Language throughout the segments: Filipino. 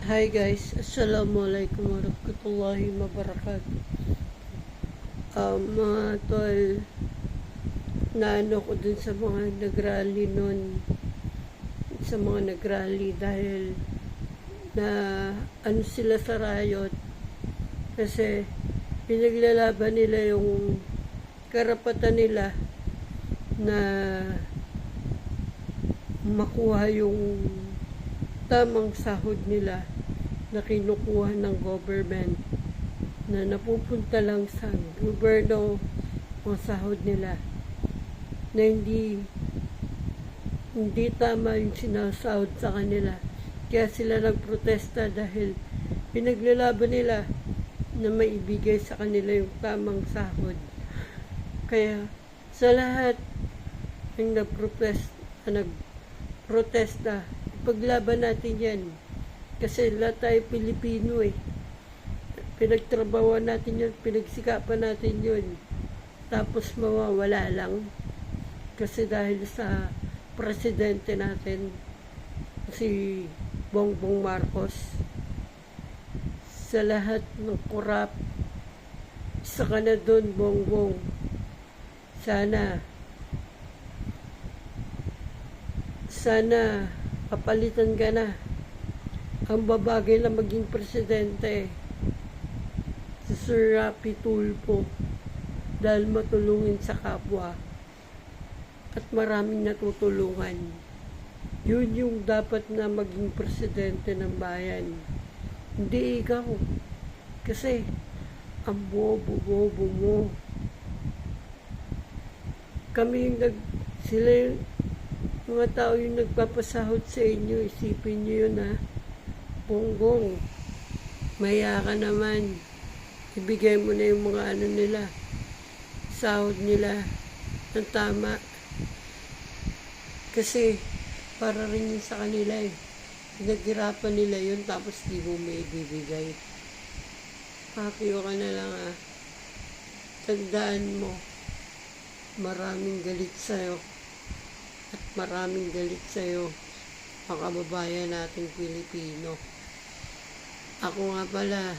Hi guys, Assalamualaikum warahmatullahi wabarakatuh. Mga tol, naano ko dun sa mga nagrally nun, sa mga nagrally dahil na ano sila sa riot kasi pinaglalaban nila yung karapatan nila na makuha yung tamang sahod nila na kinukuha ng government na napupunta lang sa gobyerno ang sahod nila na hindi tama yung sinasahod sa kanila, kaya sila nagprotesta dahil pinaglalaban nila na maibigay sa kanila yung tamang sahod. Kaya sa lahat ng nagprotesta, paglaban natin yan. Kasi lahat tayo Pilipino Pinagtrabawan natin yun, pinagsikapan natin yun. Tapos mawawala lang. Kasi dahil sa presidente natin, si Bongbong Marcos, sa lahat ng korap, isa ka na doon, Bongbong. Sana papalitan ka na. Ang babagay na maging presidente si Sir Rapi Tulfo dahil matulungin sa kapwa at maraming natutulungan. Yun yung dapat na maging presidente ng bayan, hindi ikaw. Kasi ang bobo-bobo mo. Sila yung mga tao yung nagpapasahod sa inyo. Isipin nyo yun Bongbong, maya ka naman. Ibigay mo na yung mga nila, sahod nila ng tama. Kasi para rin yun sa kanila Pinaghirapan nila yun tapos di mo may ibibigay. Pakiyo ka na lang Tandaan mo, maraming galit sa'yo. At maraming galit sa'yo ang kababayan nating Pilipino. Ako nga pala,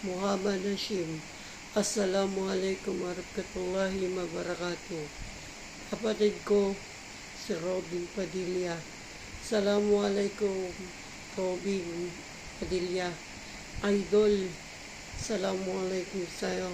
Muhammad Hashim. Assalamualaikum warahmatullahi wabarakatuh. Kapatid ko, si Robin Padilla. Assalamualaikum, Robin Padilla. Idol, assalamualaikum sa'yo.